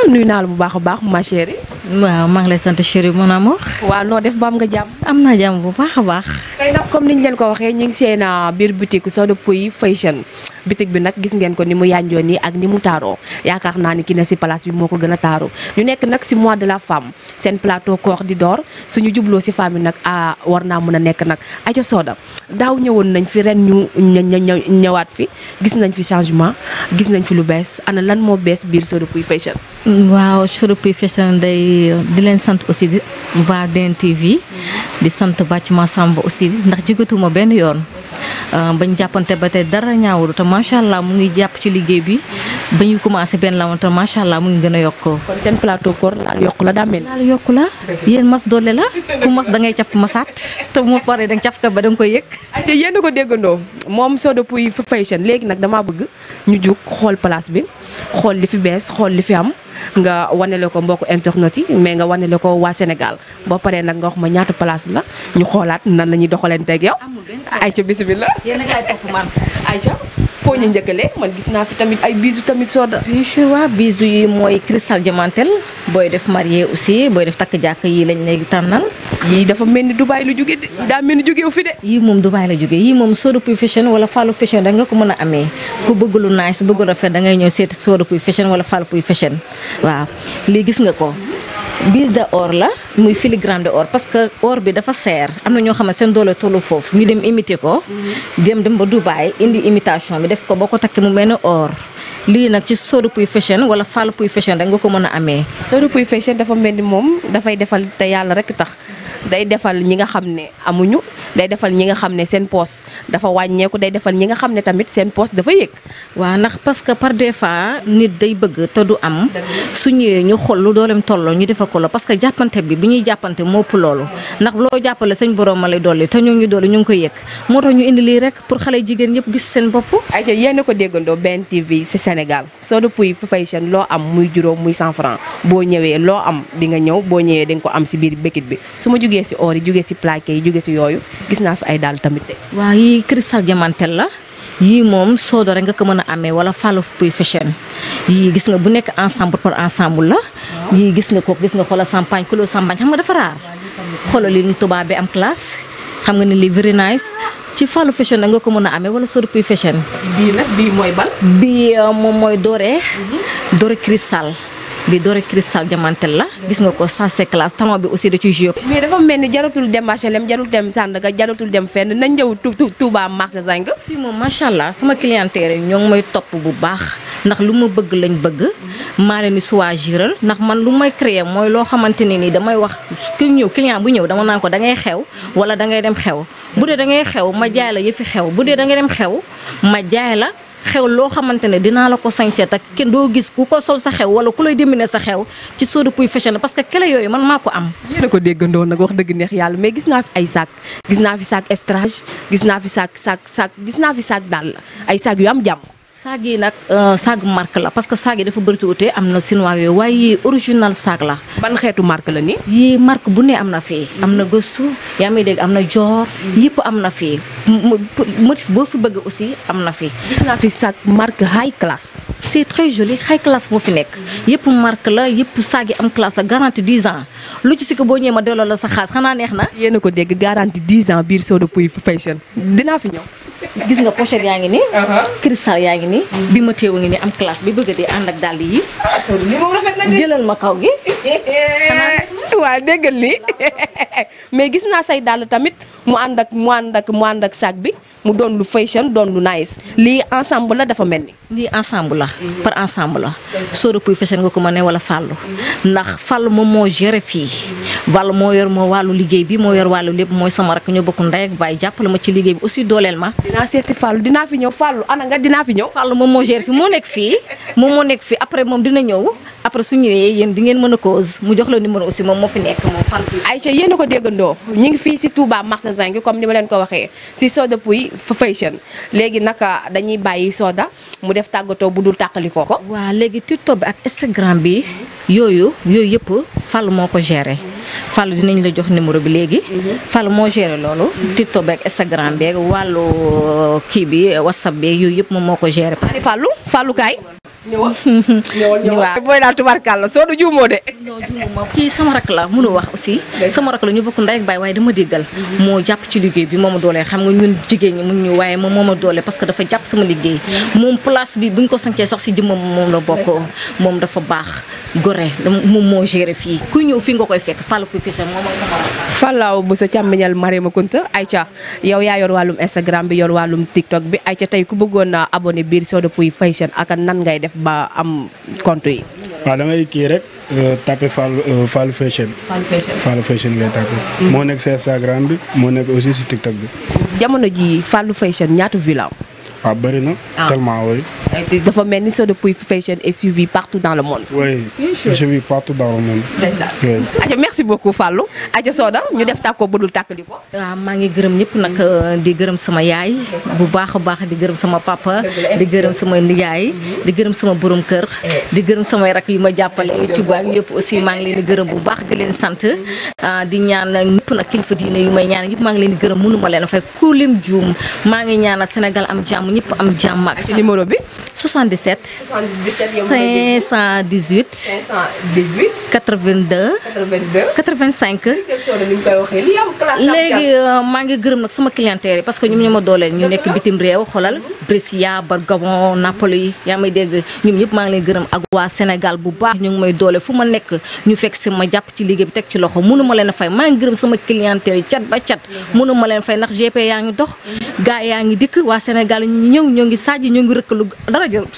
nuyu naa la bu baax a baax ma chérie. waaw maa ngi lay sant chérie mon amour. waaw noo def ba am nga jàmm. am naa jàmm bu baax a baax. tey nag comme niñ leen ko waxee ñu ngi seen biir boutique Soda Pouye Fashion boutique bi nag gis ngeen ko ni mu yànjoo nii ak ni mu taaroo yaakaar naa ni ki ne si place bi moo ko gën a taaroo ñu nekk nag si mois de la femme seen plateau koor di door suñu jubloo si femme yi nag war naa mën a nekk nag aca Soda daaw ñëwoon nañ fi ren ñu ñëwaat fi gis nañ fi changement gis nañ fi lu bees ana lan moo bees biir Soda Pouye Fashion. waaw Soda Pouye Fashion day di leen sant aussi waa DNTV di sant Bathima Samba aussi ndax jigatuma benn yoon bañ jàppante ba tey dara ñaawul te macha allah mu ngi jàpp ci liggéey bi ba ñu commencé benn la woon te macha allah mu ngi gën a yokk. kon seen plateau koor laal yokku la daa mel. laal yokku la yéen mas doole la ku mas da ngay capp masaat te mu paree da nga caf ka ba da nga koy yëg. te yéen a ko déggandoo moom Soda Pouye Fashion léegi nag damaa bëgg ñu jug xool place bi xool li fi bees xool li fi am. nga wanele ko mbokku internet yi mais nga wanele ko waa Sénégal boo paree nag nga wax ma ñaata place la ñu xoolaat nan la ñuy doxalanteeg yow. ayca bisimilah. yéen a ngi ay topp man. ayca foo ñu njëkkalee man gis naa fi tamit ay bijoux tamit Soda. bien sûr waa bijoux yi mooy cristal diamantel booy def marié aussi booy def takk jàkk yii lañ lay tànnal. yii dafa mel ni Dubaay lu jóge de daa mel ni jógewu fi de. yii moom Dubaay la jóge yii moom Soda Pouye Fashion wala Fallou Fashion da nga ko mën a amee ku bëgg lu nice bëgg rafet da ngay ñëw seeti Soda Pouye Fashion wala Fallou Pouye Fashion waaw lii gis nga ko biis de or la muy filigrane de or parce que or bi dafa seer am na ñoo xam ne seen doole tollu foofu ñu dem imiter ko dem ba Dubaay indi imitation bi def ko boo ko takkee mu mel ne or lii nag ci Soda Pouye Fashion wala Fallou Pouye Fashion da nga ko mën a amee. Soda Pouye Fashion dafa mel ni moom dafay defal te yàlla rek tax day defal ñi nga xam ne amuñu day defal ñi nga xam ne seen poos dafa wàññeeku day defal ñi nga xam ne tamit seen poos dafa yëg. waaw ndax parce que par des fois nit day bëgg te du am su ñëwee ñu xool lu dooleem tolloo ñu defa ko la parce que jàppante bi ñuy jàppante moo ëpp loolu ndax loo jàppale sañ borom ma lay dolli te ñoo ngi dolli ñu ngi koy yëg moo tax ñu indi lii rek pour xale jigéen yëpp gis seen bopp. ayca yéen a ko déggandoo BNTV ci Sénégal Soda Pouye Fashion loo am muy juróom muy 100 francs boo ñëwee loo am di nga ñëw boo ñëwee di nga ko am ci biir békit bi su ma jugee ci or yi jugee ci plaqué yi jugee ci yooyu gis naa fi ay daal tamit de. waaw yii cristal diamantel la yii moom Soda rek nga ko mën a amee wala Fallou Pouye Fashion yii gis nga bu nekk ensemble par ensemble la yii gis nga ko gis nga xoolal champagne couleur champagne xam nga dafa raar xoolal li tubaab bi am classe xam nga ne lii very nice ci Fallou Fashion da nga ko mën a amee wala Soda Pouye Fashion. bii nag bii mooy ban. bii moom mooy doré doré cristal bi doré cristal diamantel la gis nga ko ça c'est classe talon bi aussi da ciy joué. mais dafa mel ni jaratul dem HLM jaratul dem Sandaga jaratul dem fenn nañ ñëw Touba marché Zinc. fii moom macha allah sama clientèle ñoo ngi may topp bu baax ndax lu ma bëgg lañ bëgg maa leen di choisiral ndax man lu may créer mooy loo xamante ne nii damay wax ku ñëw client bu ñëw dama naan ko da ngay xew wala da ngay dem xew bu dee da ngay xew ma jaay la yëfi xew bu dee da ngay dem xew ma jaay la. xew loo xamante ne dinaa la ko sañseet ak kenn doo gis ku ko sol sa xew wala ku lay demine sa xew ci Soda Pouye Fashion parce que kele yooyu man maa ko am. yéen a ko déggandoo nag wax dëgg neex yàlla mais gis naa fi ay sac gis naa fi sac estrage gis naa fi sac gis naa fi sac daal ay sac yu am jàmm. saag yi nag saag marque la parce que saag yi dafa bëri tuuti am na chinois yooyu waaye yii original saag la. ban xeetu marque la nii. yii marque bu ne am na fii. am na gëstu yaa may dégg am na joor yëpp am na fii motif boo fi bëgg aussi am na fi. gis naa fi sac marque high class. c'est très joli high class moo fi nekk yëpp marque la yëpp saag yi am classe la garantie 10 ans lu ci si ko boo ñëwee ma delloo la sa xaas xanaa neex na. yéen a ko dégg garantie 10 ans biir Soda Pouye Fashion dinaa fi ñëw. gis nga pochette yaa ngi nii. cristal yaa ngi nii. bi ma teewu ngi nii am classe bi bëgg di ànd ak dàll yi. Soda li moom rafet na de. jëlal ma kaw gi. waaw déggal lii mais gis naa say dàll tamit mu ànd ak sac bi mu doon lu fashion doon lu nice lii ensemble la dafa mel ni. lii ensemble la par ensemble la Soda Pouye Fashion nga ko mën ne wala Fallou ndax Fallou moom moo géré fii Fallou moo yor moo wàllu liggéey bi moo yor wàllu lépp mooy sama rakk ñoo bokk ndey ak baay jàppale ma ci liggéey bi aussi dooleel ma. dinaa seet si Fallou dinaa fi ñëw Fallou ana nga dinaa fi ñëw. Fallou moom moo géré fii moo nekk fii après moom dina ñëw après su ñëwee yéen di ngeen mën a cause mu jox la numéro aussi moom moo fi nekk moom Fallou. Aïcha yéen a ko déggandoo ñu ngi fii si Touba marché Zinc comme ni ma leen ko waxee si Soda Pouye Fashion léegi naka dañuy bàyyi Soda mu def tàggatoo bu dul tàqali ko. waaw léegi TikTok bi ak Instagram bi yooyu yëpp Fallou moo ko géré Fallou dinañ la jox numéro bi léegi. Fallou moo géré loolu. TikTok bi ak Instagram bi wàllu kii bi WhatsApp bi yooyu yëpp moom moo ko géré. parce que Fallou kaay. ñëwal booy daal tubarkàlla soo du juumoo de. non juumuma kii sama rak la mënu wax aussi sama rak la ñu bokk ndey ak baay waaye dama déggal moo jàpp ci liggéey bi moo ma doole xam nga ñun jigéen ñi mun ñu waaye moom moo ma doole parce que dafa jàpp sama liggéey moom place bi buñ ko sancee sax si jëmmam moom la bokk moom dafa baax gore moom moo géré fii kuy ñëw fii nga koy fekk Fallou Fashion moom mooy sama rak Fallaw bu sa càmmiñal Mariama Kunta Aïcha yow yaa yor wàllum Instagram bi yor wàllum TikTok bi Aïcha tey ku bëggoon a abonné biir Soda Pouye Fashion ak nan ngay def ba am compte yi. waaw da ngay kii rek tapé Fallou Fashion. Fallou Fashion ngay tapé. moo nekk si Instagram bi moo nekk aussi si TikTok bi. jamono ji Fallou Fashion ñaata vues la am. waaw bëri na. tellement oui. dafa mel ni Soda Pouye Fashion est suivi partout dans le monde. oui suivi partout dans le monde. oui. Aja merci beaucoup Fallou Aja Soda ñu def tàkko budul tàkkali ko. waaw maa ngi gërëm ñëpp nag di gërëm sama yaay bu baax a baax di gërëm sama papa di gërëm sama nijaay di gërëm sama borom kër di gërëm samay rak yu ma jàppale YouTube ak yëpp aussi maa ngi leen di gërëm bu baax di leen sant di ñaan ñëpp nag kilifa diine yu may ñaan yëpp maa ngi leen di gërëm mënu ma leen a fay ku lim juum maa ngi ñaanal Sénégal am jàmm ñëpp am jàmm ak numéro bi 77 518 82 85 léegi maa ngi gërëm nag sama clientèle yi parce que ñoom ñoo ma dooleel ñu nekk bitim réew xoolal Brescia Bergamo Napoli yaa may dégg ñoom ñëpp maa ngi leen gërëm ak waa Sénégal bu baax ñu ngi may doole fu ma nekk ñu fekk si ma jàpp ci liggéey bi teg ci loxo mënu ma leen a fay maa ngi gërëm sama clientèle yi cat ba cat mënu ma leen fay ndax GP yaa ngi dox gaa yaa ngi dikk waa Sénégal ñu ñëw ñoo ngi sajji ñoo ngi rëkkalu dara jarut